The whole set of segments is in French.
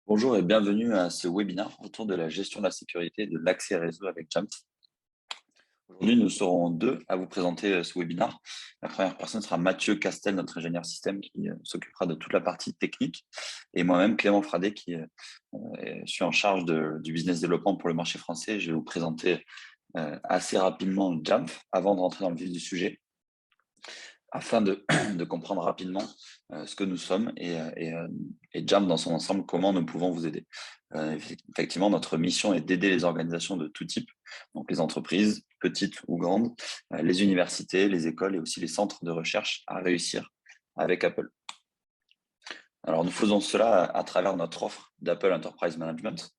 Bonjour et bienvenue à ce webinaire autour de la gestion de la sécurité et de l'accès réseau avec Jamf. Aujourd'hui, nous serons deux à vous présenter ce webinaire. La première personne sera Mathieu Castel, notre ingénieur système, qui s'occupera de toute la partie technique, et moi-même, Clément Fradet, qui suis en charge du business développement pour le marché français. Je vais vous présenter assez rapidement Jamf avant de rentrer dans le vif du sujet, afin de, de comprendre rapidement ce que nous sommes et Jamf dans son ensemble, comment nous pouvons vous aider. Effectivement, notre mission est d'aider les organisations de tout type, donc les entreprises, petites ou grandes, les universités, les écoles et aussi les centres de recherche à réussir avec Apple. Alors, nous faisons cela à travers notre offre d'Apple Enterprise Management.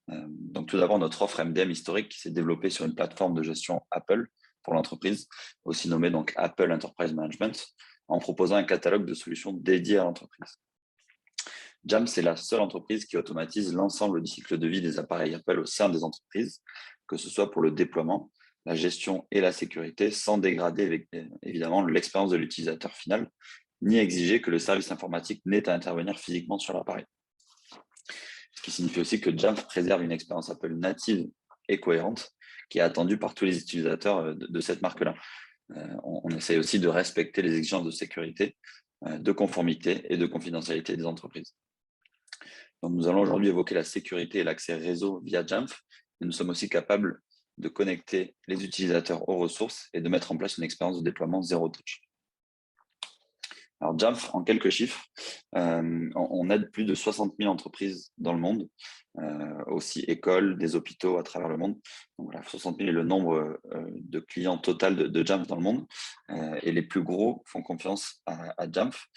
Donc, tout d'abord, notre offre MDM historique qui s'est développée sur une plateforme de gestion Apple pour l'entreprise, aussi nommée donc Apple Enterprise Management, en proposant un catalogue de solutions dédiées à l'entreprise. Jamf, c'est la seule entreprise qui automatise l'ensemble du cycle de vie des appareils Apple au sein des entreprises, que ce soit pour le déploiement, la gestion et la sécurité, sans dégrader évidemment l'expérience de l'utilisateur final, ni exiger que le service informatique n'ait à intervenir physiquement sur l'appareil. Ce qui signifie aussi que Jamf préserve une expérience Apple native et cohérente, qui est attendue par tous les utilisateurs de cette marque-là. On essaie aussi de respecter les exigences de sécurité, de conformité et de confidentialité des entreprises. Donc, nous allons aujourd'hui évoquer la sécurité et l'accès réseau via Jamf, mais nous sommes aussi capables de connecter les utilisateurs aux ressources et de mettre en place une expérience de déploiement zéro touch. Alors Jamf, en quelques chiffres, on aide plus de 60 000 entreprises dans le monde, aussi écoles, des hôpitaux à travers le monde. Donc voilà, 60 000 est le nombre de clients total de Jamf dans le monde. Et les plus gros font confiance à Jamf,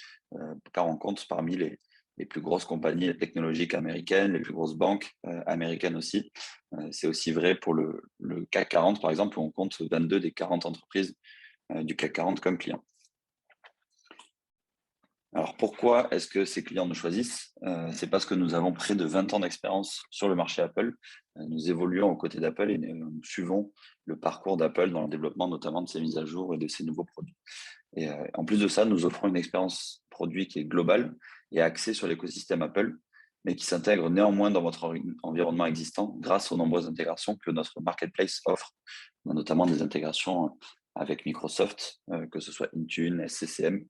car on compte parmi les plus grosses compagnies technologiques américaines, les plus grosses banques américaines aussi. C'est aussi vrai pour le CAC 40, par exemple, où on compte 22 des 40 entreprises du CAC 40 comme clients. Alors pourquoi est-ce que ces clients nous choisissent? C'est parce que nous avons près de 20 ans d'expérience sur le marché Apple. Nous évoluons aux côtés d'Apple et nous suivons le parcours d'Apple dans le développement notamment de ses mises à jour et de ses nouveaux produits. Et en plus de ça, nous offrons une expérience produit qui est globale et axée sur l'écosystème Apple, mais qui s'intègre néanmoins dans votre environnement existant grâce aux nombreuses intégrations que notre marketplace offre. On a notamment des intégrations avec Microsoft, que ce soit Intune, SCCM,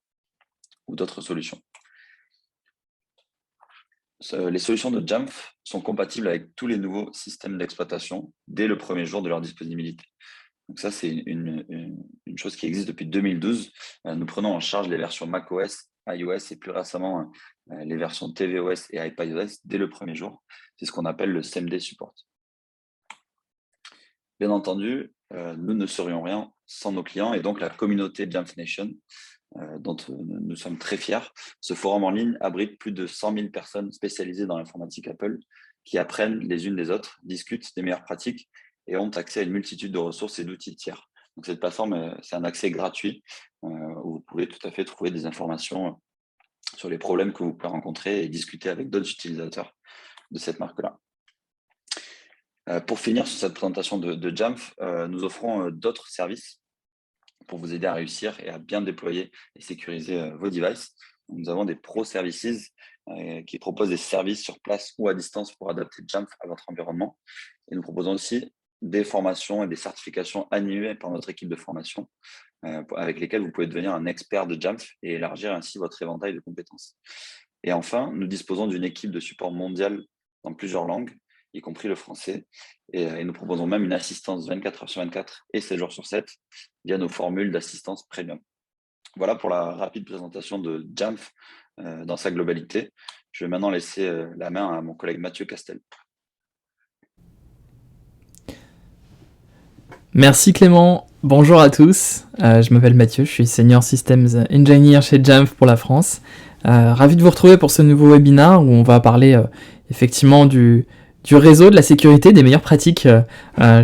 ou d'autres solutions. Les solutions de Jamf sont compatibles avec tous les nouveaux systèmes d'exploitation dès le premier jour de leur disponibilité. Donc ça, c'est une chose qui existe depuis 2012. Nous prenons en charge les versions macOS, iOS et plus récemment les versions tvOS et iPadOS dès le premier jour. C'est ce qu'on appelle le SameDay Support. Bien entendu, nous ne serions rien sans nos clients et donc la communauté Jamf Nation, dont nous sommes très fiers. Ce forum en ligne abrite plus de 100 000 personnes spécialisées dans l'informatique Apple qui apprennent les unes des autres, discutent des meilleures pratiques et ont accès à une multitude de ressources et d'outils tiers. Donc cette plateforme, c'est un accès gratuit où vous pouvez tout à fait trouver des informations sur les problèmes que vous pouvez rencontrer et discuter avec d'autres utilisateurs de cette marque-là. Pour finir sur cette présentation de Jamf, nous offrons d'autres services pour vous aider à réussir et à bien déployer et sécuriser vos devices. Nous avons des Pro Services qui proposent des services sur place ou à distance pour adapter Jamf à votre environnement. Et nous proposons aussi des formations et des certifications animées par notre équipe de formation avec lesquelles vous pouvez devenir un expert de Jamf et élargir ainsi votre éventail de compétences. Et enfin, nous disposons d'une équipe de support mondial dans plusieurs langues, y compris le français. Et nous proposons même une assistance 24 heures sur 24 et 7 jours sur 7 via nos formules d'assistance premium. Voilà pour la rapide présentation de Jamf dans sa globalité. Je vais maintenant laisser la main à mon collègue Mathieu Castel. Merci Clément, bonjour à tous, je m'appelle Mathieu, je suis Senior Systems Engineer chez Jamf pour la France. Ravi de vous retrouver pour ce nouveau webinaire où on va parler effectivement du réseau, de la sécurité, des meilleures pratiques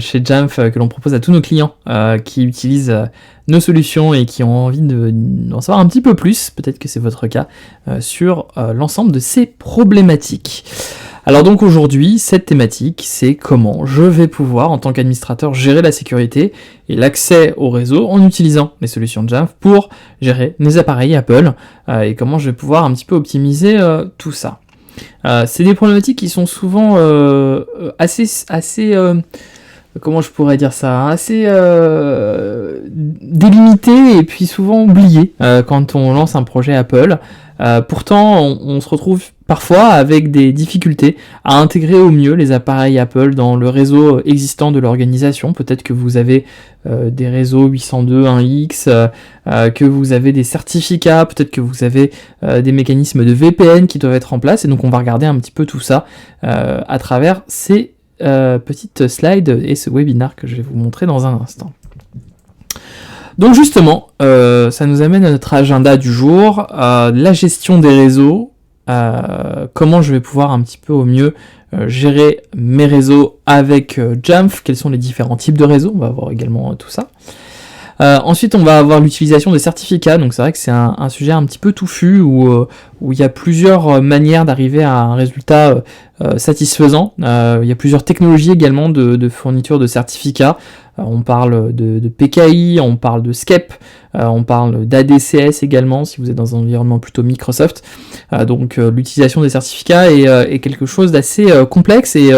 chez Jamf que l'on propose à tous nos clients qui utilisent nos solutions et qui ont envie d'en savoir un petit peu plus, peut-être que c'est votre cas, sur l'ensemble de ces problématiques. Alors donc aujourd'hui, cette thématique, c'est comment je vais pouvoir, en tant qu'administrateur, gérer la sécurité et l'accès au réseau en utilisant les solutions de Jamf pour gérer mes appareils Apple et comment je vais pouvoir un petit peu optimiser tout ça. C'est des problématiques qui sont souvent comment je pourrais dire ça, assez délimitées et puis souvent oubliées quand on lance un projet Apple. Pourtant, on se retrouve parfois avec des difficultés à intégrer au mieux les appareils Apple dans le réseau existant de l'organisation. Peut-être que vous avez des réseaux 802.1x, que vous avez des certificats, peut-être que vous avez des mécanismes de VPN qui doivent être en place. Et donc on va regarder un petit peu tout ça à travers ces petites slides et ce webinar que je vais vous montrer dans un instant. Donc justement, ça nous amène à notre agenda du jour, la gestion des réseaux, comment je vais pouvoir un petit peu au mieux gérer mes réseaux avec Jamf, quels sont les différents types de réseaux, on va voir également tout ça. Ensuite, on va avoir l'utilisation des certificats, donc c'est vrai que c'est un sujet un petit peu touffu où il y a plusieurs manières d'arriver à un résultat satisfaisant. Il y a plusieurs technologies également de fourniture de certificats. On parle de PKI, on parle de SCEP, on parle d'ADCS également si vous êtes dans un environnement plutôt Microsoft. Donc l'utilisation des certificats est quelque chose d'assez complexe et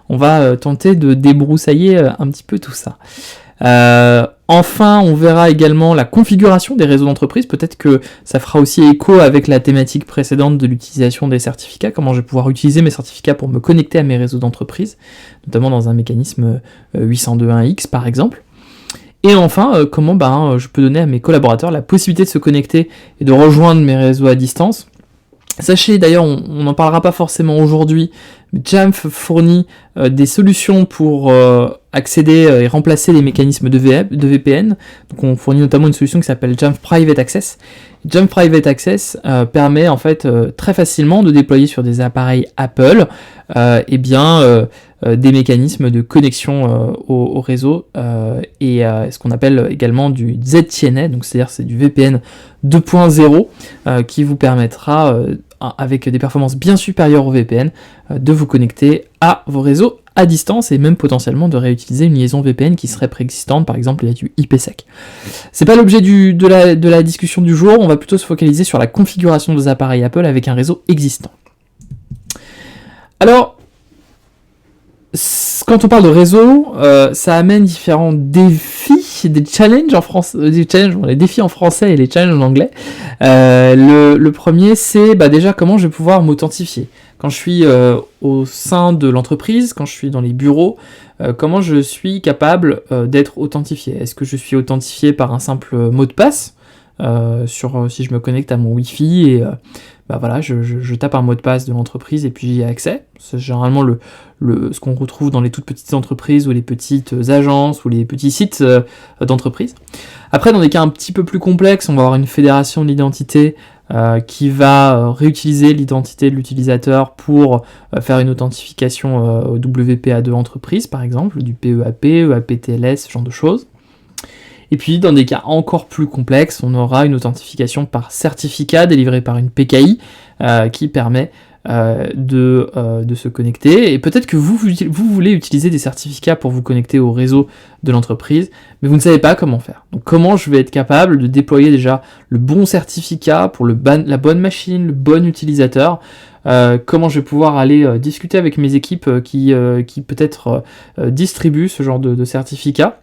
on va tenter de débroussailler un petit peu tout ça. Enfin, on verra également la configuration des réseaux d'entreprise. Peut-être que ça fera aussi écho avec la thématique précédente de l'utilisation des certificats, comment je vais pouvoir utiliser mes certificats pour me connecter à mes réseaux d'entreprise, notamment dans un mécanisme 802.1x par exemple. Et enfin, comment je peux donner à mes collaborateurs la possibilité de se connecter et de rejoindre mes réseaux à distance. Sachez d'ailleurs, on n'en parlera pas forcément aujourd'hui, mais Jamf fournit des solutions pour accéder et remplacer les mécanismes de VPN. Donc on fournit notamment une solution qui s'appelle Jamf Private Access. Jamf Private Access permet en fait très facilement de déployer sur des appareils Apple des mécanismes de connexion au réseau et ce qu'on appelle également du ZTNA, donc c'est-à-dire c'est du VPN 2.0 qui vous permettra avec des performances bien supérieures au VPN de vous connecter à vos réseaux à distance et même potentiellement de réutiliser une liaison VPN qui serait préexistante, par exemple il y a du IPsec. C'est pas l'objet de la discussion du jour, on va plutôt se focaliser sur la configuration des appareils Apple avec un réseau existant. Alors, quand on parle de réseau, ça amène différents défis, des challenges en français, les défis en français et les challenges en anglais. Le premier, c'est déjà comment je vais pouvoir m'authentifier. Quand je suis au sein de l'entreprise, quand je suis dans les bureaux, comment je suis capable d'être authentifié. Est-ce que je suis authentifié par un simple mot de passe si je me connecte à mon Wi-Fi et je tape un mot de passe de l'entreprise et puis j'y ai accès. C'est généralement ce qu'on retrouve dans les toutes petites entreprises ou les petites agences ou les petits sites d'entreprise. Après, dans des cas un petit peu plus complexes, on va avoir une fédération d'identité qui va réutiliser l'identité de l'utilisateur pour faire une authentification au WPA2 entreprise, par exemple, du PEAP, EAPTLS, ce genre de choses. Et puis, dans des cas encore plus complexes, on aura une authentification par certificat délivré par une PKI qui permet de se connecter. Et peut-être que vous voulez utiliser des certificats pour vous connecter au réseau de l'entreprise, mais vous ne savez pas comment faire. Donc, comment je vais être capable de déployer déjà le bon certificat pour la bonne machine, le bon utilisateur, comment je vais pouvoir aller discuter avec mes équipes qui peut-être distribuent ce genre de certificat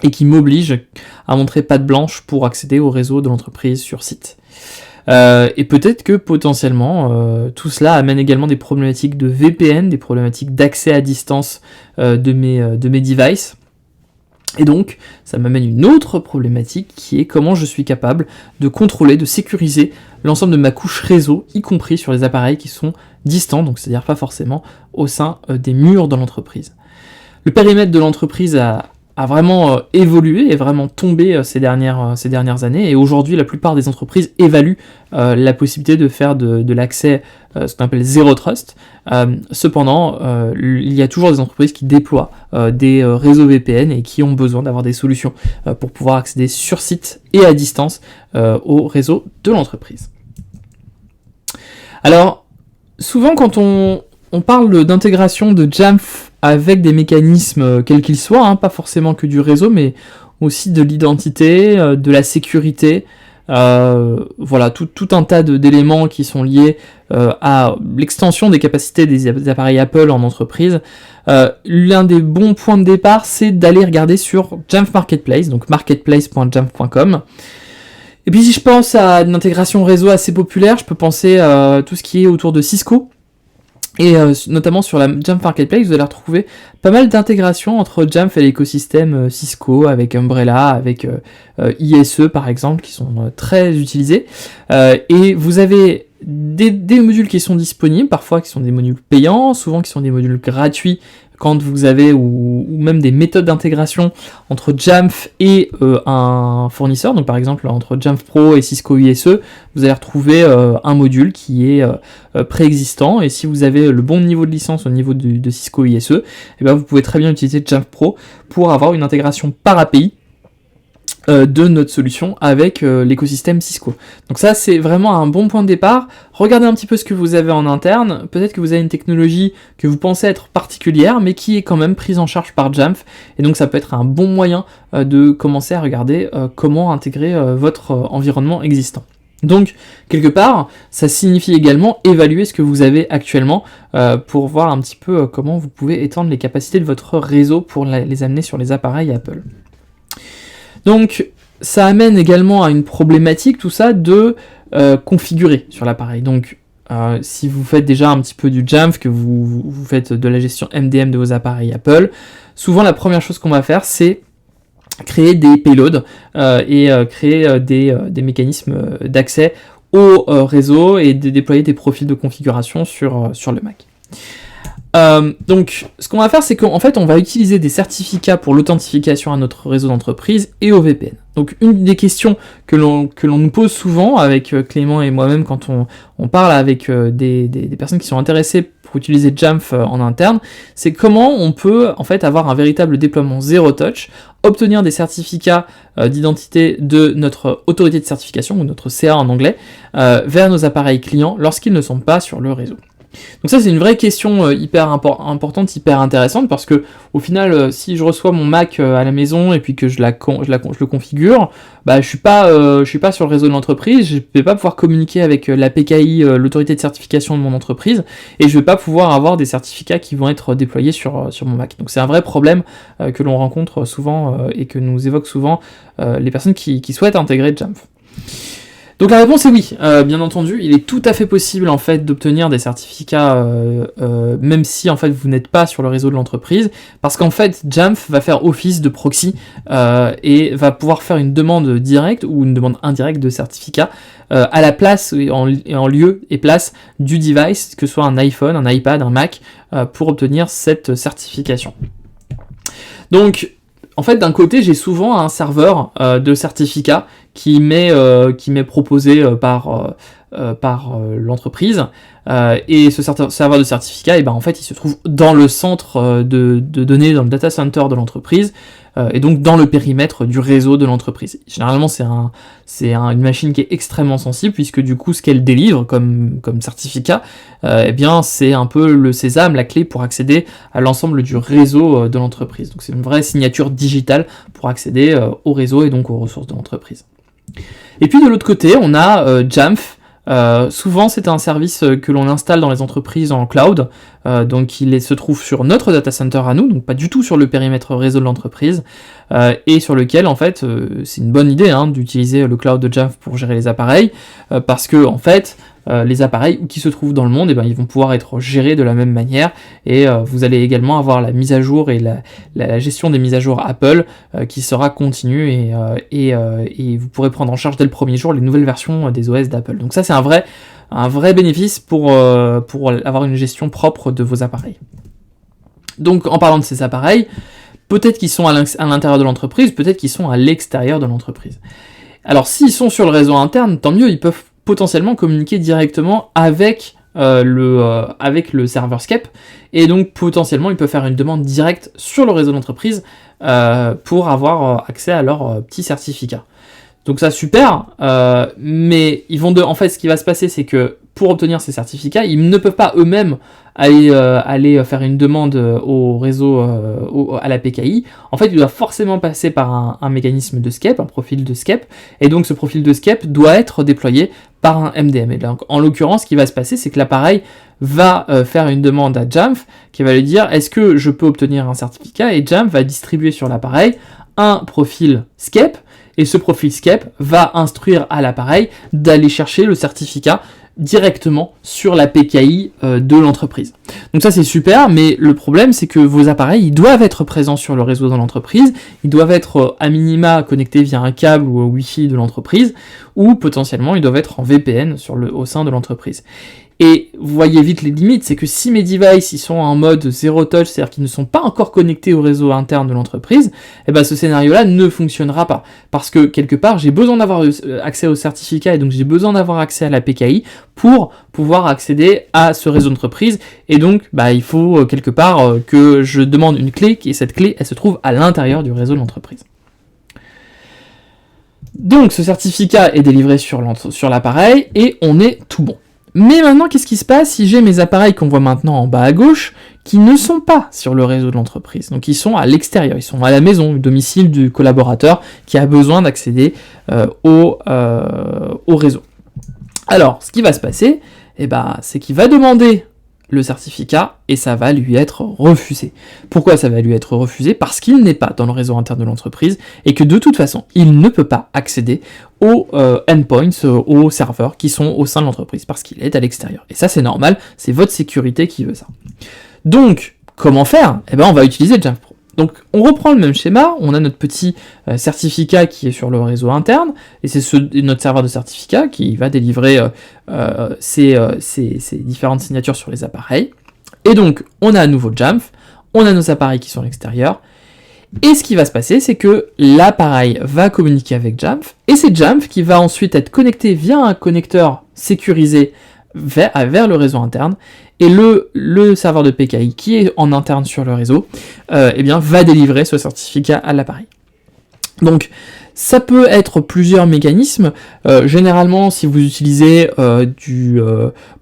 et qui m'oblige à montrer patte blanche pour accéder au réseau de l'entreprise sur site. Et peut-être que potentiellement tout cela amène également des problématiques de VPN, des problématiques d'accès à distance de mes devices. Et donc ça m'amène une autre problématique qui est comment je suis capable de contrôler, de sécuriser l'ensemble de ma couche réseau, y compris sur les appareils qui sont distants, donc c'est-à-dire pas forcément au sein des murs de l'entreprise. Le périmètre de l'entreprise a vraiment évolué et vraiment tombé ces dernières années, et aujourd'hui la plupart des entreprises évaluent la possibilité de faire de l'accès, ce qu'on appelle Zero Trust. Cependant, il y a toujours des entreprises qui déploient des réseaux VPN et qui ont besoin d'avoir des solutions pour pouvoir accéder sur site et à distance au réseau de l'entreprise. Alors, souvent quand on parle d'intégration de Jamf avec des mécanismes quels qu'ils soient, pas forcément que du réseau, mais aussi de l'identité, de la sécurité, voilà, tout un tas d'éléments qui sont liés à l'extension des capacités des appareils Apple en entreprise. L'un des bons points de départ, c'est d'aller regarder sur Jamf Marketplace, donc marketplace.jamf.com. Et puis si je pense à une intégration réseau assez populaire, je peux penser à tout ce qui est autour de Cisco. Et notamment sur la Jamf Marketplace, vous allez retrouver pas mal d'intégrations entre Jamf et l'écosystème Cisco, avec Umbrella, avec ISE par exemple, qui sont très utilisés. Et vous avez des modules qui sont disponibles, parfois qui sont des modules payants, souvent qui sont des modules gratuits quand vous avez, ou même des méthodes d'intégration entre Jamf et un fournisseur, donc par exemple entre Jamf Pro et Cisco ISE, vous allez retrouver un module qui est préexistant, et si vous avez le bon niveau de licence au niveau de Cisco ISE, et ben vous pouvez très bien utiliser Jamf Pro pour avoir une intégration par API de notre solution avec l'écosystème Cisco. Donc ça, c'est vraiment un bon point de départ. Regardez un petit peu ce que vous avez en interne. Peut-être que vous avez une technologie que vous pensez être particulière, mais qui est quand même prise en charge par Jamf. Et donc ça peut être un bon moyen de commencer à regarder comment intégrer votre environnement existant. Donc, quelque part, ça signifie également évaluer ce que vous avez actuellement pour voir un petit peu comment vous pouvez étendre les capacités de votre réseau pour les amener sur les appareils Apple. Donc, ça amène également à une problématique, tout ça, de configurer sur l'appareil. Donc, si vous faites déjà un petit peu du Jamf, que vous faites de la gestion MDM de vos appareils Apple, souvent la première chose qu'on va faire, c'est créer des payloads et créer des mécanismes d'accès au réseau et de déployer des profils de configuration sur le Mac. Donc, ce qu'on va faire, c'est qu'en fait, on va utiliser des certificats pour l'authentification à notre réseau d'entreprise et au VPN. Donc, une des questions que l'on nous pose souvent avec Clément et moi-même quand on parle avec des personnes qui sont intéressées pour utiliser Jamf en interne, c'est comment on peut en fait avoir un véritable déploiement zero touch, obtenir des certificats d'identité de notre autorité de certification, ou notre CA en anglais, vers nos appareils clients lorsqu'ils ne sont pas sur le réseau. Donc ça, c'est une vraie question hyper importante, hyper intéressante, parce que au final, si je reçois mon Mac à la maison et puis que je le configure, bah je suis pas sur le réseau de l'entreprise, je vais pas pouvoir communiquer avec la PKI, l'autorité de certification de mon entreprise, et je vais pas pouvoir avoir des certificats qui vont être déployés sur mon Mac. Donc c'est un vrai problème que l'on rencontre souvent et que nous évoquent souvent les personnes qui souhaitent intégrer Jamf. Donc la réponse est oui, bien entendu, il est tout à fait possible en fait d'obtenir des certificats même si en fait vous n'êtes pas sur le réseau de l'entreprise, parce qu'en fait Jamf va faire office de proxy et va pouvoir faire une demande directe ou une demande indirecte de certificat à la place et en lieu et place du device, que ce soit un iPhone, un iPad, un Mac, pour obtenir cette certification. Donc en fait, d'un côté, j'ai souvent un serveur de certificat qui m'est proposé par l'entreprise, et ce serveur de certificat, et ben en fait, il se trouve dans le centre de données, dans le data center de l'entreprise, et donc dans le périmètre du réseau de l'entreprise. Généralement, c'est une machine qui est extrêmement sensible, puisque du coup, ce qu'elle délivre comme certificat, eh bien, c'est un peu le sésame, la clé pour accéder à l'ensemble du réseau de l'entreprise. Donc c'est une vraie signature digitale pour accéder au réseau et donc aux ressources de l'entreprise. Et puis de l'autre côté, on a Jamf. Souvent c'est un service que l'on installe dans les entreprises en cloud, donc il se trouve sur notre data center à nous, donc pas du tout sur le périmètre réseau de l'entreprise, et sur lequel en fait c'est une bonne idée d'utiliser le cloud de Jamf pour gérer les appareils, parce que en fait les appareils qui se trouvent dans le monde, ils vont pouvoir être gérés de la même manière, et vous allez également avoir la mise à jour et la gestion des mises à jour Apple qui sera continue, et vous pourrez prendre en charge dès le premier jour les nouvelles versions des OS d'Apple. Donc ça, c'est un vrai bénéfice pour avoir une gestion propre de vos appareils. Donc en parlant de ces appareils, peut-être qu'ils sont à l'intérieur de l'entreprise, peut-être qu'ils sont à l'extérieur de l'entreprise. Alors s'ils sont sur le réseau interne, tant mieux, ils peuvent potentiellement communiquer directement avec le serveur SCEP, et donc potentiellement ils peuvent faire une demande directe sur le réseau d'entreprise pour avoir accès à leur petit certificat. Donc ça, super, mais en fait ce qui va se passer, c'est que pour obtenir ces certificats, ils ne peuvent pas eux-mêmes aller faire une demande au réseau, à la PKI. En fait, ils doivent forcément passer par un mécanisme de SCEP, un profil de SCEP, et donc ce profil de SCEP doit être déployé par un MDM. Et donc, en l'occurrence, ce qui va se passer, c'est que l'appareil va faire une demande à Jamf qui va lui dire est-ce que je peux obtenir un certificat, et Jamf va distribuer sur l'appareil un profil SCEP, et ce profil SCEP va instruire à l'appareil d'aller chercher le certificat directement sur la PKI de l'entreprise. Donc ça c'est super, mais le problème c'est que vos appareils, ils doivent être présents sur le réseau de l'entreprise, ils doivent être à minima connectés via un câble ou Wi-Fi de l'entreprise, ou potentiellement ils doivent être en VPN au sein de l'entreprise. Et vous voyez vite les limites, c'est que si mes devices ils sont en mode zero touch, c'est-à-dire qu'ils ne sont pas encore connectés au réseau interne de l'entreprise, eh ben ce scénario-là ne fonctionnera pas. Parce que quelque part, j'ai besoin d'avoir accès au certificat et donc j'ai besoin d'avoir accès à la PKI pour pouvoir accéder à ce réseau d'entreprise. Et donc, il faut quelque part que je demande une clé et cette clé, elle se trouve à l'intérieur du réseau de l'entreprise. Donc ce certificat est délivré sur l'appareil et on est tout bon. Mais maintenant, qu'est-ce qui se passe si j'ai mes appareils qu'on voit maintenant en bas à gauche, qui ne sont pas sur le réseau de l'entreprise, donc ils sont à l'extérieur, ils sont à la maison, au domicile du collaborateur qui a besoin d'accéder au réseau. Alors, ce qui va se passer, c'est qu'il va demander le certificat et ça va lui être refusé. Pourquoi ça va lui être refusé ? Parce qu'il n'est pas dans le réseau interne de l'entreprise et que de toute façon, il ne peut pas accéder aux endpoints, aux serveurs qui sont au sein de l'entreprise parce qu'il est à l'extérieur. Et ça, c'est normal, c'est votre sécurité qui veut ça. Donc, comment faire ? On va utiliser Jamf Pro. Donc, on reprend le même schéma, on a notre petit certificat qui est sur le réseau interne, et c'est notre serveur de certificat qui va délivrer ces différentes signatures sur les appareils. Et donc, on a à nouveau Jamf, on a nos appareils qui sont à l'extérieur, et ce qui va se passer, c'est que l'appareil va communiquer avec Jamf, et c'est Jamf qui va ensuite être connecté via un connecteur sécurisé vers le réseau interne, et le serveur de PKI qui est en interne sur le réseau, va délivrer ce certificat à l'appareil. Donc, ça peut être plusieurs mécanismes. Généralement, si vous utilisez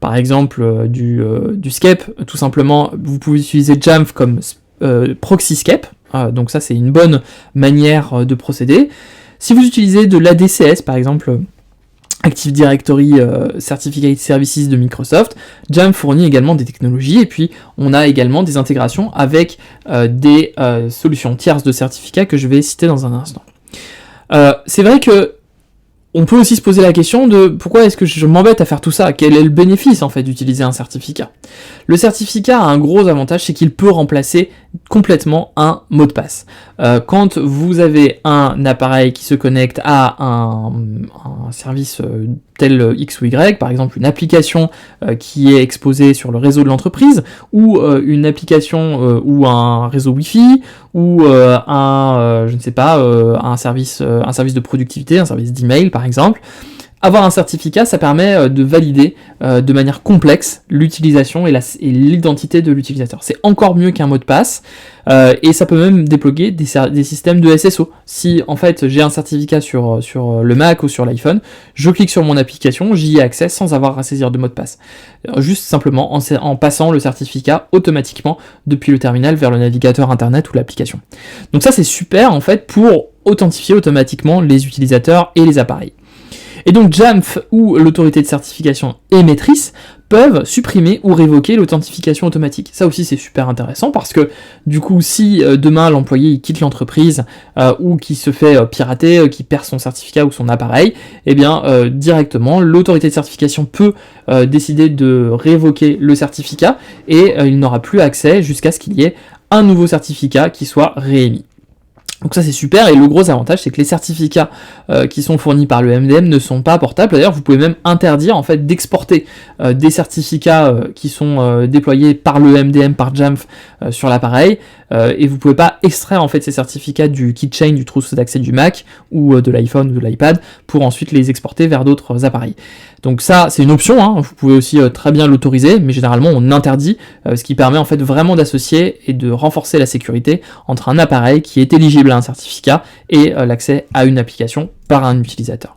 par exemple du SCEP, tout simplement, vous pouvez utiliser Jamf comme proxy SCEP. Donc ça, c'est une bonne manière de procéder. Si vous utilisez de l'ADCS, par exemple, Active Directory Certificate Services de Microsoft, Jamf fournit également des technologies, et puis on a également des intégrations avec des solutions tierces de certificats que je vais citer dans un instant. C'est vrai que on peut aussi se poser la question de pourquoi est-ce que je m'embête à faire tout ça ? Quel est le bénéfice en fait d'utiliser un certificat ? Le certificat a un gros avantage, c'est qu'il peut remplacer complètement un mot de passe. Quand vous avez un appareil qui se connecte à un service tel X ou Y, par exemple une application qui est exposée sur le réseau de l'entreprise, ou une application ou un réseau Wi-Fi, ou un service de productivité, un service d'email par exemple, avoir un certificat, ça permet de valider de manière complexe l'utilisation et l'identité de l'utilisateur. C'est encore mieux qu'un mot de passe, et ça peut même débloquer des systèmes de SSO. Si en fait j'ai un certificat sur le Mac ou sur l'iPhone, je clique sur mon application, j'y ai accès sans avoir à saisir de mot de passe. Juste simplement en passant le certificat automatiquement depuis le terminal vers le navigateur internet ou l'application. Donc ça c'est super en fait pour authentifier automatiquement les utilisateurs et les appareils. Et donc Jamf ou l'autorité de certification émettrice peuvent supprimer ou révoquer l'authentification automatique. Ça aussi c'est super intéressant parce que du coup si demain l'employé il quitte l'entreprise ou qui se fait pirater, qui perd son certificat ou son appareil, directement l'autorité de certification peut décider de révoquer le certificat et il n'aura plus accès jusqu'à ce qu'il y ait un nouveau certificat qui soit réémis. Donc ça c'est super, et le gros avantage c'est que les certificats qui sont fournis par le MDM ne sont pas portables. D'ailleurs vous pouvez même interdire en fait d'exporter des certificats qui sont déployés par le MDM, par Jamf sur l'appareil, et vous pouvez pas extraire en fait ces certificats du keychain, du trousseau d'accès du Mac ou de l'iPhone ou de l'iPad pour ensuite les exporter vers d'autres appareils. Donc ça c'est une option, hein. Vous pouvez aussi très bien l'autoriser, mais généralement on interdit, ce qui permet en fait vraiment d'associer et de renforcer la sécurité entre un appareil qui est éligible à un certificat et l'accès à une application par un utilisateur.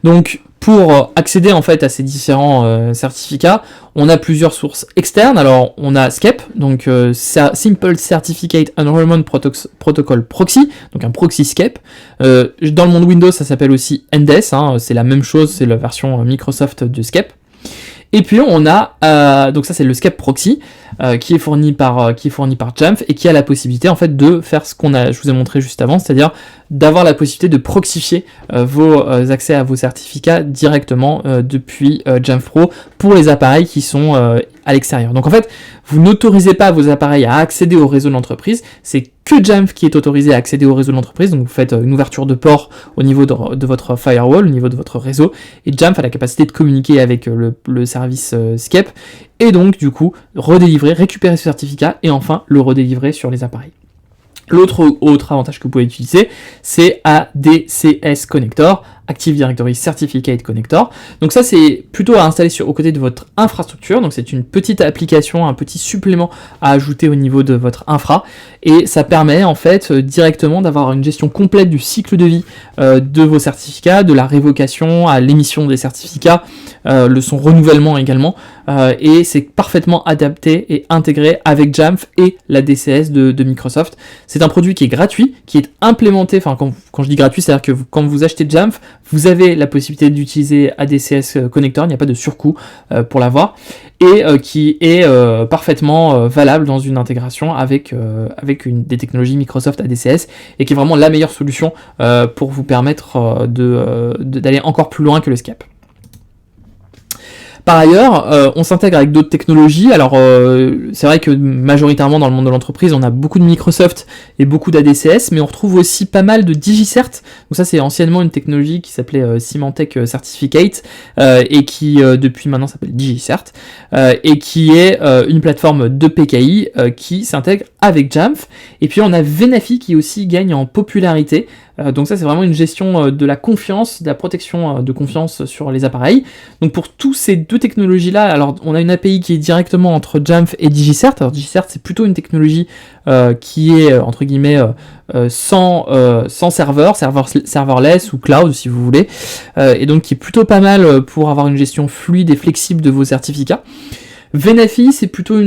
Donc pour accéder en fait à ces différents certificats, on a plusieurs sources externes. Alors on a SCEP, donc Simple Certificate Enrollment Protocol Proxy, donc un proxy SCEP. Dans le monde Windows, ça s'appelle aussi NDES, hein, c'est la même chose, c'est la version Microsoft de SCEP. Et puis on a, donc ça c'est le SCEP Proxy, qui est fourni par Jamf et qui a la possibilité en fait de faire je vous ai montré juste avant, c'est-à-dire d'avoir la possibilité de proxifier vos accès à vos certificats directement depuis Jamf Pro pour les appareils qui sont à l'extérieur. Donc en fait, vous n'autorisez pas vos appareils à accéder au réseau de l'entreprise, c'est que Jamf qui est autorisé à accéder au réseau de l'entreprise, donc vous faites une ouverture de port au niveau de votre firewall, au niveau de votre réseau, et Jamf a la capacité de communiquer avec le service SCEP, et donc du coup redélivrer, récupérer ce certificat, et enfin le redélivrer sur les appareils. L'autre avantage que vous pouvez utiliser, c'est ADCS Connector, Active Directory Certificate Connector. Donc ça, c'est plutôt à installer aux côtés de votre infrastructure. Donc c'est une petite application, un petit supplément à ajouter au niveau de votre infra. Et ça permet en fait directement d'avoir une gestion complète du cycle de vie de vos certificats, de la révocation à l'émission des certificats, son renouvellement également. Et c'est parfaitement adapté et intégré avec Jamf et la DCS de Microsoft. C'est un produit qui est gratuit, qui est implémenté, enfin quand je dis gratuit, c'est-à-dire que quand vous achetez Jamf, vous avez la possibilité d'utiliser ADCS Connector, il n'y a pas de surcoût pour l'avoir, et qui est parfaitement valable dans une intégration avec des technologies Microsoft ADCS, et qui est vraiment la meilleure solution pour vous permettre d'aller encore plus loin que le SCEP. Par ailleurs, on s'intègre avec d'autres technologies. Alors, c'est vrai que majoritairement dans le monde de l'entreprise, on a beaucoup de Microsoft et beaucoup d'ADCS, mais on retrouve aussi pas mal de DigiCert. Donc ça, c'est anciennement une technologie qui s'appelait Symantec Certificate et qui depuis maintenant s'appelle DigiCert et qui est une plateforme de PKI qui s'intègre avec Jamf. Et puis on a Venafi qui aussi gagne en popularité. Donc ça, c'est vraiment une gestion de la confiance, de la protection de confiance sur les appareils. Donc pour tous ces deux technologies-là, alors on a une API qui est directement entre Jamf et DigiCert. Alors DigiCert, c'est plutôt une technologie qui est, entre guillemets, sans serveur, serverless ou cloud si vous voulez, et donc qui est plutôt pas mal pour avoir une gestion fluide et flexible de vos certificats. Venafi, c'est plutôt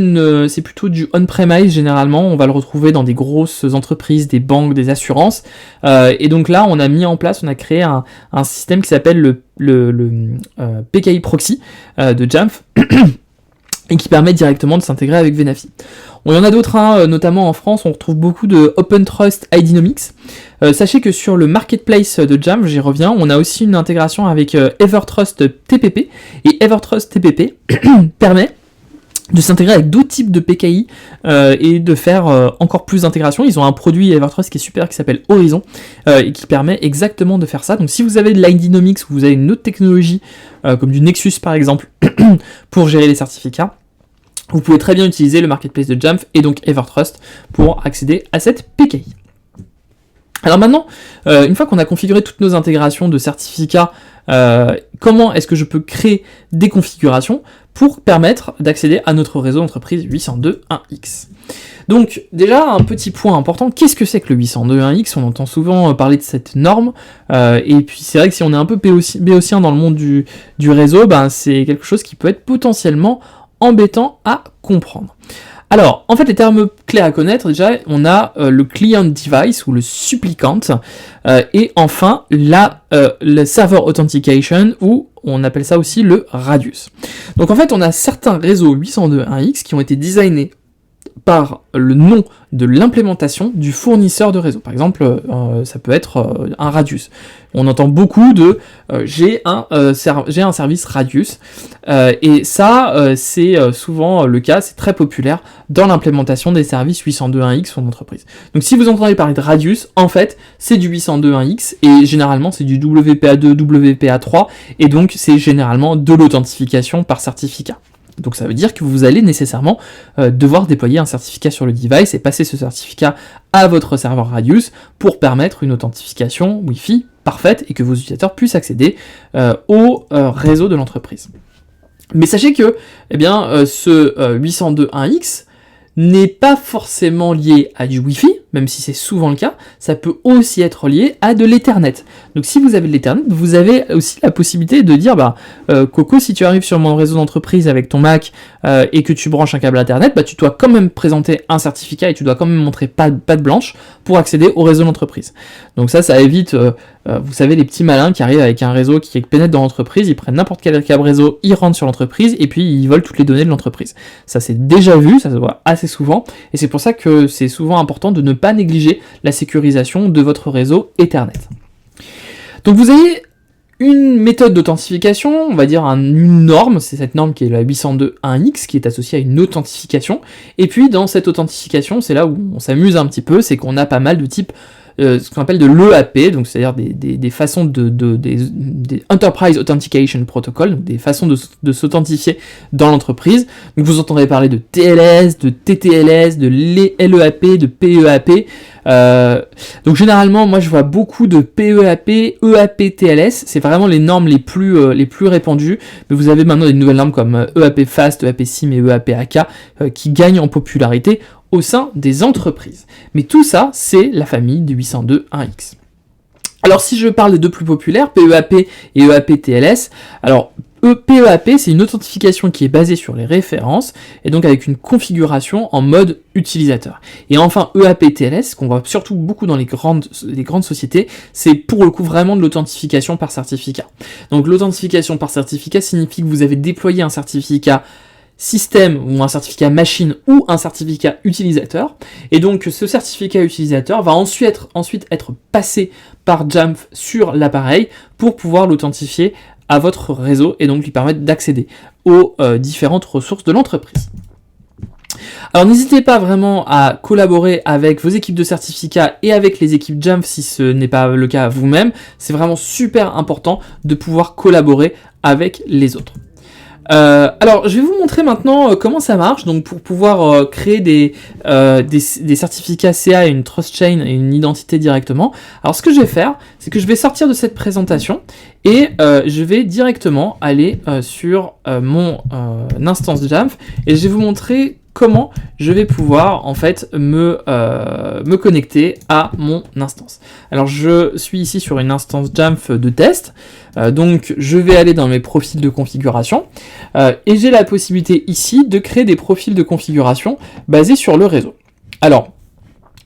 du on-premise généralement, on va le retrouver dans des grosses entreprises, des banques, des assurances, et donc là on a créé un système qui s'appelle le PKI Proxy de Jamf, et qui permet directement de s'intégrer avec Venafi. Il y en a d'autres, notamment en France, on retrouve beaucoup de OpenTrust IDnomics. Sachez que sur le marketplace de Jamf, j'y reviens, on a aussi une intégration avec Evertrust TPP, et Evertrust TPP permet de s'intégrer avec d'autres types de PKI et de faire encore plus d'intégration. Ils ont un produit Evertrust qui est super, qui s'appelle Horizon, et qui permet exactement de faire ça. Donc si vous avez de l'IDnomics ou vous avez une autre technologie, comme du Nexus par exemple, pour gérer les certificats, vous pouvez très bien utiliser le marketplace de Jamf et donc Evertrust pour accéder à cette PKI. Alors maintenant, une fois qu'on a configuré toutes nos intégrations de certificats, comment est-ce que je peux créer des configurations pour permettre d'accéder à notre réseau d'entreprise 802.1x. Donc déjà, un petit point important, qu'est-ce que c'est que le 802.1x? On entend souvent parler de cette norme, et puis c'est vrai que si on est un peu béotien dans le monde du réseau, c'est quelque chose qui peut être potentiellement embêtant à comprendre. Alors, en fait, les termes clés à connaître, déjà, on a le client device ou le supplicant, et enfin le server authentication, ou on appelle ça aussi le radius. Donc en fait, on a certains réseaux 802.1x qui ont été designés par le nom de l'implémentation du fournisseur de réseau. Par exemple, ça peut être un radius. On entend beaucoup de j'ai un service radius, et ça c'est souvent le cas, c'est très populaire dans l'implémentation des services 802.1x en entreprise. Donc si vous entendez parler de radius, en fait c'est du 802.1x et généralement c'est du WPA2, WPA3 et donc c'est généralement de l'authentification par certificat. Donc ça veut dire que vous allez nécessairement devoir déployer un certificat sur le device et passer ce certificat à votre serveur Radius pour permettre une authentification Wi-Fi parfaite et que vos utilisateurs puissent accéder au réseau de l'entreprise. Mais sachez que ce 802.1x n'est pas forcément lié à du Wi-Fi, même si c'est souvent le cas, ça peut aussi être lié à de l'Ethernet. Donc si vous avez de l'Ethernet, vous avez aussi la possibilité de dire, Coco, si tu arrives sur mon réseau d'entreprise avec ton Mac et que tu branches un câble Internet, tu dois quand même présenter un certificat et tu dois quand même montrer patte blanche pour accéder au réseau d'entreprise. Donc ça évite, vous savez, les petits malins qui arrivent avec un réseau qui pénètre dans l'entreprise, ils prennent n'importe quel câble réseau, ils rentrent sur l'entreprise et puis ils volent toutes les données de l'entreprise. Ça c'est déjà vu, ça se voit assez souvent, et c'est pour ça que c'est souvent important de ne pas négliger la sécurisation de votre réseau Ethernet. Donc vous avez une méthode d'authentification, on va dire une norme, c'est cette norme qui est la 802.1x qui est associée à une authentification, et puis dans cette authentification, c'est là où on s'amuse un petit peu, c'est qu'on a pas mal de types, ce qu'on appelle de l'EAP, donc c'est-à-dire des façons des Enterprise Authentication Protocol, donc des façons de s'authentifier dans l'entreprise. Donc vous entendrez parler de TLS, de TTLS, de LEAP, de PEAP. Donc généralement, moi je vois beaucoup de PEAP, EAP, TLS, c'est vraiment les normes les plus répandues, mais vous avez maintenant des nouvelles normes comme EAP Fast, EAP SIM et EAP AK qui gagnent en popularité au sein des entreprises. Mais tout ça, c'est la famille du 802.1x. Alors si je parle des deux plus populaires, PEAP et EAP-TLS, alors PEAP, c'est une authentification qui est basée sur les références, et donc avec une configuration en mode utilisateur. Et enfin, EAP-TLS, qu'on voit surtout beaucoup dans les grandes sociétés, c'est pour le coup vraiment de l'authentification par certificat. Donc l'authentification par certificat signifie que vous avez déployé un certificat système ou un certificat machine ou un certificat utilisateur, et donc ce certificat utilisateur va ensuite être passé par Jamf sur l'appareil pour pouvoir l'authentifier à votre réseau et donc lui permettre d'accéder aux différentes ressources de l'entreprise. Alors n'hésitez pas vraiment à collaborer avec vos équipes de certificats et avec les équipes Jamf si ce n'est pas le cas vous-même, c'est vraiment super important de pouvoir collaborer avec les autres. Alors, je vais vous montrer maintenant comment ça marche. Donc, pour pouvoir créer des certificats CA et une trust chain et une identité directement. Alors, ce que je vais faire, c'est que je vais sortir de cette présentation et je vais directement aller sur mon instance Jamf et je vais vous montrer comment je vais pouvoir en fait me connecter à mon instance. Alors je suis ici sur une instance Jamf de test, donc je vais aller dans mes profils de configuration et j'ai la possibilité ici de créer des profils de configuration basés sur le réseau. Alors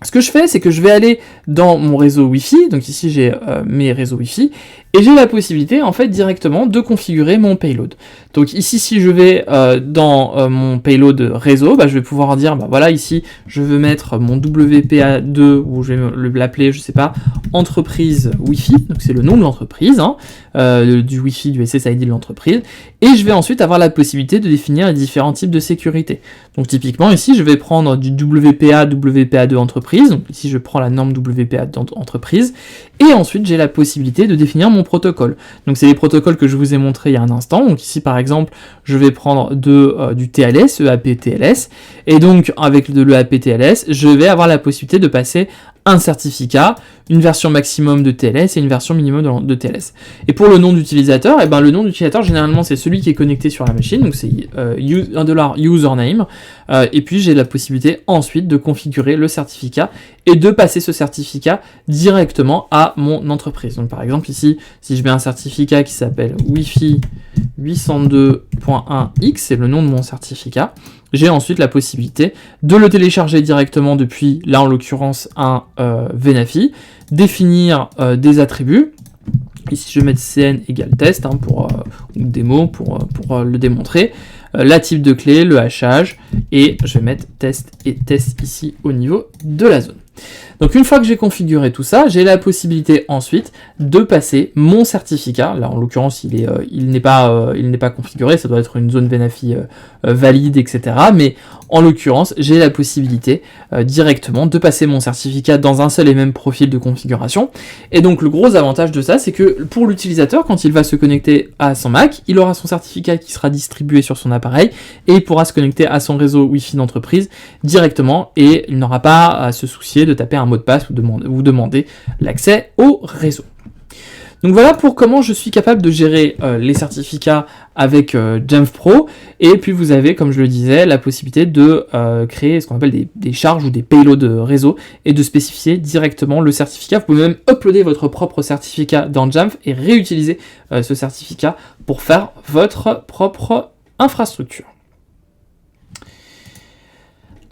ce que je fais, c'est que je vais aller dans mon réseau Wi-Fi, donc ici j'ai mes réseaux Wi-Fi, et j'ai la possibilité en fait directement de configurer mon payload. Donc ici si je vais dans mon payload réseau, je vais pouvoir dire voilà ici je veux mettre mon WPA2 ou je vais l'appeler je sais pas entreprise Wi-Fi, donc c'est le nom de l'entreprise, du Wi-Fi du SSID de l'entreprise, et je vais ensuite avoir la possibilité de définir les différents types de sécurité. Donc typiquement ici je vais prendre du WPA2 entreprise, donc ici je prends la norme WPA entreprise, et ensuite j'ai la possibilité de définir mon protocole. Donc c'est les protocoles que je vous ai montré il y a un instant. Donc ici par exemple je vais prendre du TLS, EAP-TLS, et donc avec de l'EAP-TLS je vais avoir la possibilité de passer un certificat, une version maximum de TLS et une version minimum de TLS. Et pour le nom d'utilisateur, le nom d'utilisateur généralement c'est celui qui est connecté sur la machine, donc c'est $username, et puis j'ai la possibilité ensuite de configurer le certificat et de passer ce certificat directement à mon entreprise. Donc par exemple ici, si je mets un certificat qui s'appelle Wi-Fi 802.1x, c'est le nom de mon certificat, j'ai ensuite la possibilité de le télécharger directement depuis, là en l'occurrence, un VNAFI, définir des attributs. Ici je vais mettre cn égale test pour démo pour le démontrer, la type de clé, le hachage, et je vais mettre test et test ici au niveau de la zone. Donc une fois que j'ai configuré tout ça, j'ai la possibilité ensuite de passer mon certificat. Là en l'occurrence il n'est pas configuré, ça doit être une zone VNAFI valide, etc. Mais en l'occurrence j'ai la possibilité directement de passer mon certificat dans un seul et même profil de configuration. Et donc le gros avantage de ça, c'est que pour l'utilisateur, quand il va se connecter à son Mac, il aura son certificat qui sera distribué sur son appareil et il pourra se connecter à son réseau Wi-Fi d'entreprise directement et il n'aura pas à se soucier de taper un mot de passe ou demander l'accès au réseau. Donc voilà pour comment je suis capable de gérer les certificats avec Jamf Pro. Et puis vous avez, comme je le disais, la possibilité de créer ce qu'on appelle des charges ou des payloads réseau et de spécifier directement le certificat. Vous pouvez même uploader votre propre certificat dans Jamf et réutiliser ce certificat pour faire votre propre infrastructure.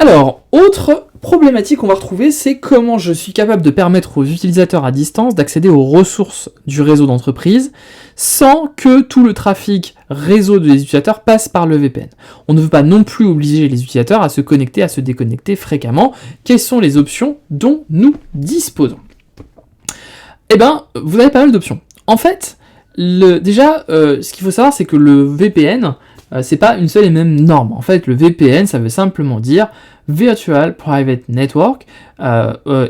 Alors, autre problématique qu'on va retrouver, c'est comment je suis capable de permettre aux utilisateurs à distance d'accéder aux ressources du réseau d'entreprise sans que tout le trafic réseau des utilisateurs passe par le VPN. On ne veut pas non plus obliger les utilisateurs à se connecter, à se déconnecter fréquemment. Quelles sont les options dont nous disposons? Eh bien, vous avez pas mal d'options. En fait, ce qu'il faut savoir, c'est que le VPN, c'est pas une seule et même norme. En fait, le VPN, ça veut simplement dire Virtual Private Network,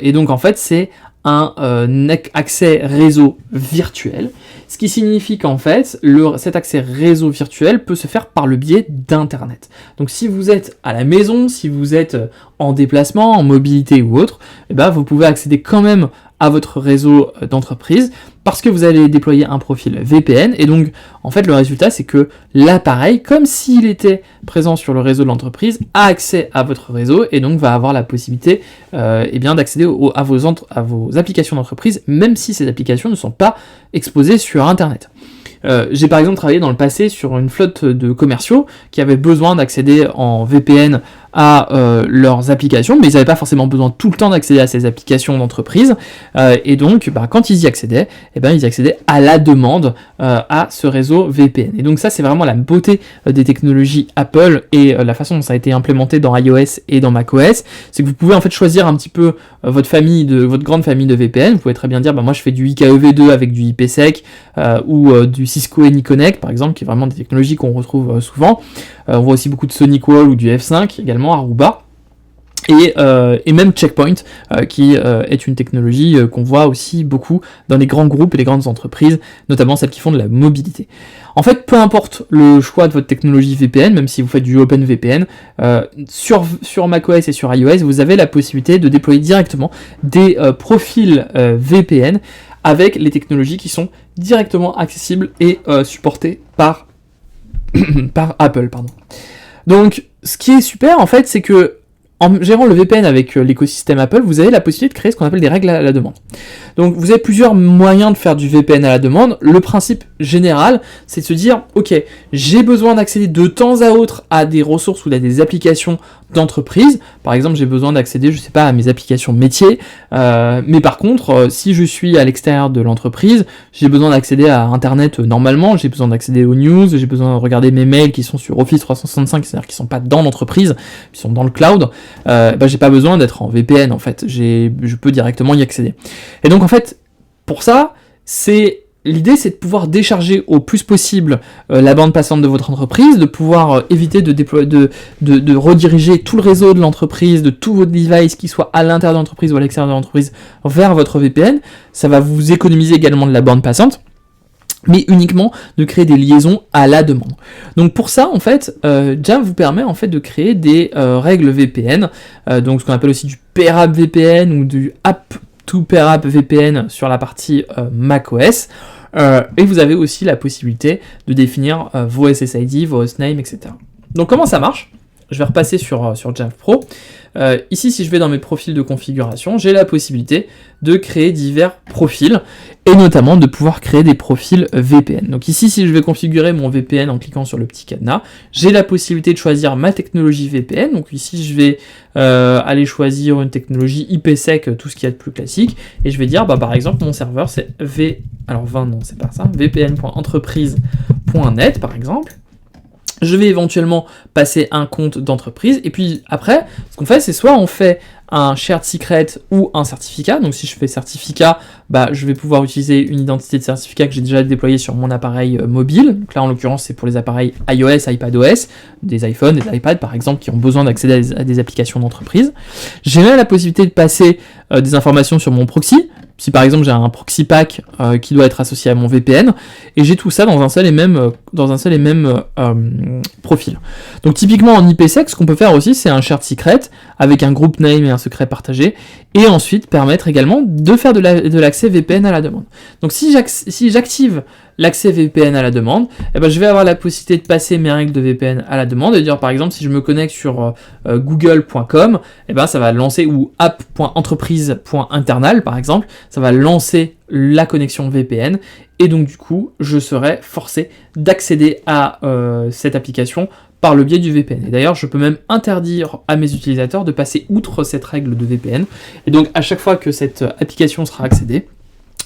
et donc en fait, c'est un accès réseau virtuel, ce qui signifie qu'en fait, cet accès réseau virtuel peut se faire par le biais d'Internet. Donc si vous êtes à la maison, si vous êtes en déplacement, en mobilité ou autre, eh ben, vous pouvez accéder quand même à votre réseau d'entreprise parce que vous allez déployer un profil VPN, et donc en fait le résultat c'est que l'appareil, comme s'il était présent sur le réseau de l'entreprise, a accès à votre réseau et donc va avoir la possibilité d'accéder à vos applications d'entreprise, même si ces applications ne sont pas exposées sur Internet. J'ai par exemple travaillé dans le passé sur une flotte de commerciaux qui avaient besoin d'accéder en VPN à leurs applications, mais ils n'avaient pas forcément besoin tout le temps d'accéder à ces applications d'entreprise, et donc quand ils y accédaient, ils y accédaient à la demande à ce réseau VPN. Et donc ça, c'est vraiment la beauté des technologies Apple et la façon dont ça a été implémenté dans iOS et dans macOS, c'est que vous pouvez en fait choisir un petit peu votre grande famille de VPN. Vous pouvez très bien dire, moi je fais du IKEV2 avec du IPsec, ou du Cisco AnyConnect par exemple, qui est vraiment des technologies qu'on retrouve souvent. On voit aussi beaucoup de SonicWall ou du F5 également, Aruba, et même Checkpoint, qui est une technologie qu'on voit aussi beaucoup dans les grands groupes et les grandes entreprises, notamment celles qui font de la mobilité. En fait, peu importe le choix de votre technologie VPN, même si vous faites du OpenVPN, sur macOS et sur iOS, vous avez la possibilité de déployer directement des profils VPN avec les technologies qui sont directement accessibles et supportées par Apple. Donc, ce qui est super, en fait, c'est que en gérant le VPN avec l'écosystème Apple, vous avez la possibilité de créer ce qu'on appelle des règles à la demande. Donc vous avez plusieurs moyens de faire du VPN à la demande. Le principe général, c'est de se dire, ok, j'ai besoin d'accéder de temps à autre à des ressources ou à des applications d'entreprise. Par exemple, j'ai besoin d'accéder, à mes applications métiers, mais par contre, si je suis à l'extérieur de l'entreprise, j'ai besoin d'accéder à Internet normalement, j'ai besoin d'accéder aux news, j'ai besoin de regarder mes mails qui sont sur Office 365, c'est-à-dire qui sont pas dans l'entreprise, qui sont dans le cloud. J'ai pas besoin d'être en VPN en fait, je peux directement y accéder. Et donc en fait, pour ça, l'idée c'est de pouvoir décharger au plus possible la bande passante de votre entreprise, de pouvoir éviter de rediriger tout le réseau de l'entreprise, de tous vos devices, qu'ils soient à l'intérieur de l'entreprise ou à l'extérieur de l'entreprise, vers votre VPN. Ça va vous économiser également de la bande passante, mais uniquement de créer des liaisons à la demande. Donc pour ça, en fait, Jamf vous permet en fait de créer des règles VPN, donc ce qu'on appelle aussi du PairApp VPN ou du App to PairApp VPN sur la partie macOS, et vous avez aussi la possibilité de définir vos SSID, vos hostnames, etc. Donc comment ça marche ? Je vais repasser sur Jamf Pro. Ici, si je vais dans mes profils de configuration, j'ai la possibilité de créer divers profils, et notamment de pouvoir créer des profils VPN. Donc ici, si je vais configurer mon VPN en cliquant sur le petit cadenas, j'ai la possibilité de choisir ma technologie VPN. Donc ici, je vais aller choisir une technologie IPsec, tout ce qu'il y a de plus classique, et je vais dire, par exemple, mon serveur, c'est vpn.entreprise.net, par exemple. Je vais éventuellement passer un compte d'entreprise, et puis après, ce qu'on fait, c'est soit on fait un shared secret ou un certificat. Donc si je fais certificat, je vais pouvoir utiliser une identité de certificat que j'ai déjà déployée sur mon appareil mobile. Donc là, en l'occurrence, c'est pour les appareils iOS, iPadOS, des iPhones, des iPads par exemple, qui ont besoin d'accéder à des applications d'entreprise. J'ai même la possibilité de passer des informations sur mon proxy, si par exemple j'ai un proxy pack qui doit être associé à mon VPN, et j'ai tout ça dans un seul et même profil. Donc typiquement en IPsec, ce qu'on peut faire aussi, c'est un shared secret avec un group name et un secret partagé, et ensuite permettre également de faire de l'accès VPN à la demande. Donc si j'active l'accès VPN à la demande, eh ben, je vais avoir la possibilité de passer mes règles de VPN à la demande, et dire par exemple si je me connecte sur google.com, eh ben, ça va lancer, ou app.entreprise.internal par exemple, ça va lancer la connexion VPN, et donc du coup je serai forcé d'accéder à cette application par le biais du VPN. Et d'ailleurs, je peux même interdire à mes utilisateurs de passer outre cette règle de VPN. Et donc, à chaque fois que cette application sera accédée,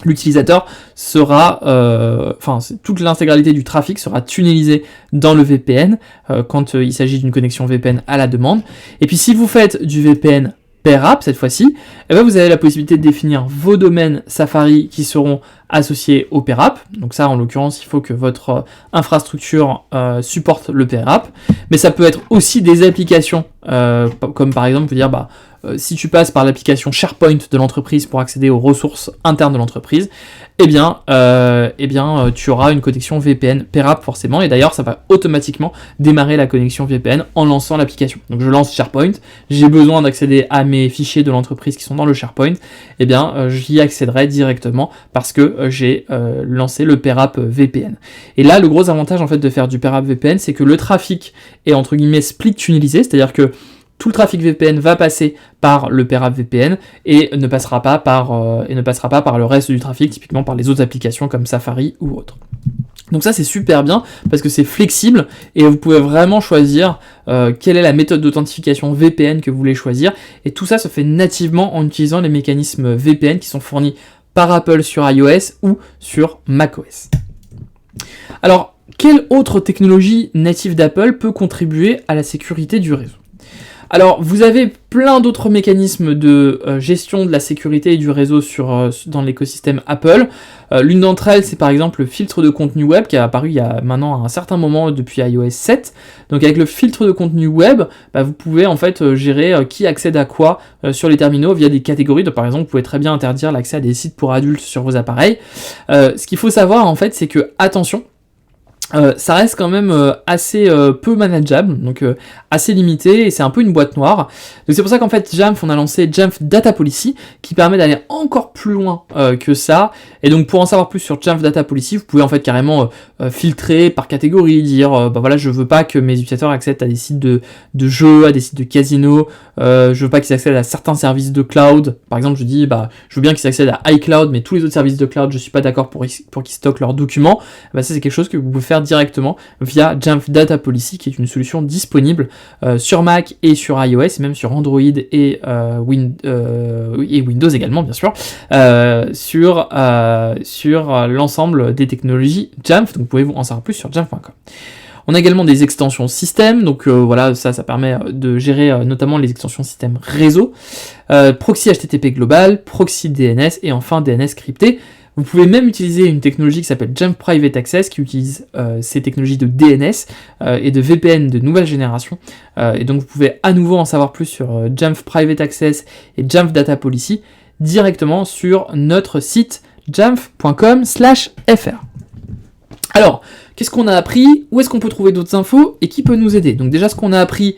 l'utilisateur sera, toute l'intégralité du trafic sera tunnelisée dans le VPN quand il s'agit d'une connexion VPN à la demande. Et puis, si vous faites du VPN per app cette fois-ci, eh ben, vous avez la possibilité de définir vos domaines Safari qui seront associés au per app. Donc ça, en l'occurrence, il faut que votre infrastructure supporte le per app. Mais ça peut être aussi des applications, comme par exemple, vous dire, si tu passes par l'application SharePoint de l'entreprise pour accéder aux ressources internes de l'entreprise, tu auras une connexion VPN per app forcément, et d'ailleurs ça va automatiquement démarrer la connexion VPN en lançant l'application. Donc je lance SharePoint, j'ai besoin d'accéder à mes fichiers de l'entreprise qui sont dans le SharePoint, j'y accéderai directement parce que j'ai lancé le per app VPN. Et là, le gros avantage en fait de faire du per app VPN, c'est que le trafic est entre guillemets split tunnelisé, c'est-à-dire que tout le trafic VPN va passer par le per app VPN et ne passera pas par le reste du trafic, typiquement par les autres applications comme Safari ou autres. Donc ça c'est super bien parce que c'est flexible et vous pouvez vraiment choisir quelle est la méthode d'authentification VPN que vous voulez choisir, et tout ça se fait nativement en utilisant les mécanismes VPN qui sont fournis par Apple sur iOS ou sur macOS. Alors, quelle autre technologie native d'Apple peut contribuer à la sécurité du réseau ? Alors, vous avez plein d'autres mécanismes de gestion de la sécurité et du réseau dans l'écosystème Apple. L'une d'entre elles, c'est par exemple le filtre de contenu web qui a apparu il y a maintenant un certain moment depuis iOS 7. Donc avec le filtre de contenu web, vous pouvez en fait gérer qui accède à quoi sur les terminaux via des catégories. Donc par exemple, vous pouvez très bien interdire l'accès à des sites pour adultes sur vos appareils. Ce qu'il faut savoir en fait, c'est que, attention, ça reste quand même assez peu manageable, donc assez limité, et c'est un peu une boîte noire. Donc c'est pour ça qu'en fait Jamf, on a lancé Jamf Data Policy qui permet d'aller encore plus loin que ça. Et donc pour en savoir plus sur Jamf Data Policy, vous pouvez en fait carrément filtrer par catégorie, dire je veux pas que mes utilisateurs accèdent à des sites de jeux, à des sites de casino, je veux pas qu'ils accèdent à certains services de cloud. Par exemple, je dis je veux bien qu'ils accèdent à iCloud, mais tous les autres services de cloud, je suis pas d'accord pour qu'ils stockent leurs documents. Ça c'est quelque chose que vous pouvez faire directement via Jamf Data Policy, qui est une solution disponible sur Mac et sur iOS, et même sur Android et Windows également, bien sûr, sur l'ensemble des technologies Jamf. Donc vous pouvez en savoir plus sur jamf.com. On a également des extensions système, donc ça permet de gérer notamment les extensions système réseau, proxy HTTP global, proxy DNS et enfin DNS crypté. Vous pouvez même utiliser une technologie qui s'appelle Jamf Private Access, qui utilise ces technologies de DNS et de VPN de nouvelle génération. Et donc vous pouvez à nouveau en savoir plus sur Jamf Private Access et Jamf Data Policy directement sur notre site jamf.com/fr. Alors, qu'est-ce qu'on a appris ? Où est-ce qu'on peut trouver d'autres infos ? Et qui peut nous aider ? Donc déjà, ce qu'on a appris,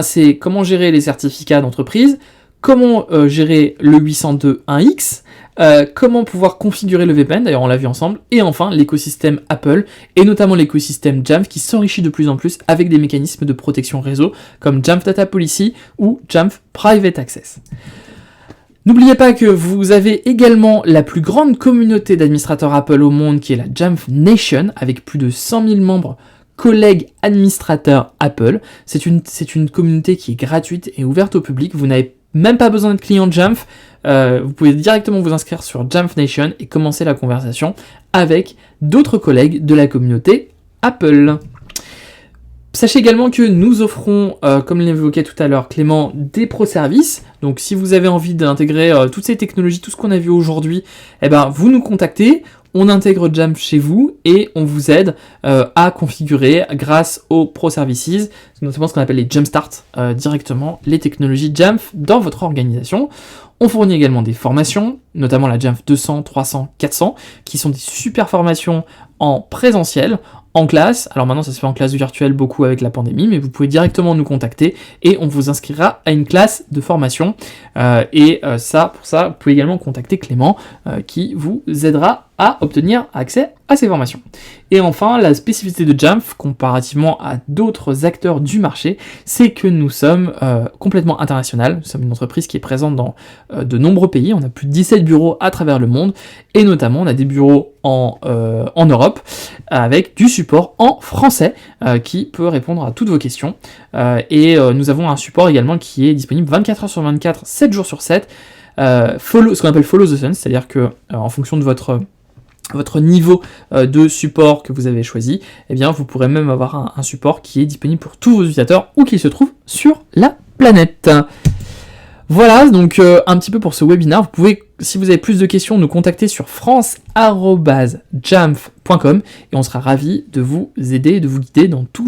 c'est comment gérer les certificats d'entreprise, comment gérer le 802.1x, comment pouvoir configurer le VPN, d'ailleurs on l'a vu ensemble, et enfin l'écosystème Apple, et notamment l'écosystème Jamf qui s'enrichit de plus en plus avec des mécanismes de protection réseau comme Jamf Data Policy ou Jamf Private Access. N'oubliez pas que vous avez également la plus grande communauté d'administrateurs Apple au monde, qui est la Jamf Nation, avec plus de 100 000 membres collègues administrateurs Apple. C'est une communauté qui est gratuite et ouverte au public. Vous n'avez même pas besoin d'être client Jamf. Vous pouvez directement vous inscrire sur Jamf Nation et commencer la conversation avec d'autres collègues de la communauté Apple. Sachez également que nous offrons, comme l'évoquait tout à l'heure Clément, des pro-services. Donc si vous avez envie d'intégrer toutes ces technologies, tout ce qu'on a vu aujourd'hui, vous nous contactez, on intègre Jamf chez vous et on vous aide à configurer grâce aux pro-services, notamment ce qu'on appelle les Jumpstart, directement les technologies Jamf dans votre organisation. On fournit également des formations, notamment la Jamf 200, 300, 400, qui sont des super formations en présentiel, en classe. Alors maintenant, ça se fait en classe virtuelle beaucoup avec la pandémie, mais vous pouvez directement nous contacter et on vous inscrira à une classe de formation. Pour ça, vous pouvez également contacter Clément qui vous aidera à obtenir accès à ces formations. Et enfin, la spécificité de Jamf, comparativement à d'autres acteurs du marché, c'est que nous sommes complètement international. Nous sommes une entreprise qui est présente dans de nombreux pays. On a plus de 17 bureaux à travers le monde, et notamment on a des bureaux en Europe, avec du support en français qui peut répondre à toutes vos questions. Nous avons un support également qui est disponible 24 heures sur 24, 7 jours sur 7, ce qu'on appelle Follow the Sun, c'est-à-dire que en fonction de votre niveau de support que vous avez choisi, eh bien vous pourrez même avoir un support qui est disponible pour tous vos utilisateurs où qu'ils se trouvent sur la planète. Voilà, donc un petit peu pour ce webinaire. Vous pouvez, si vous avez plus de questions, nous contacter sur france@jamf.com et on sera ravis de vous aider, de vous guider dans tous vos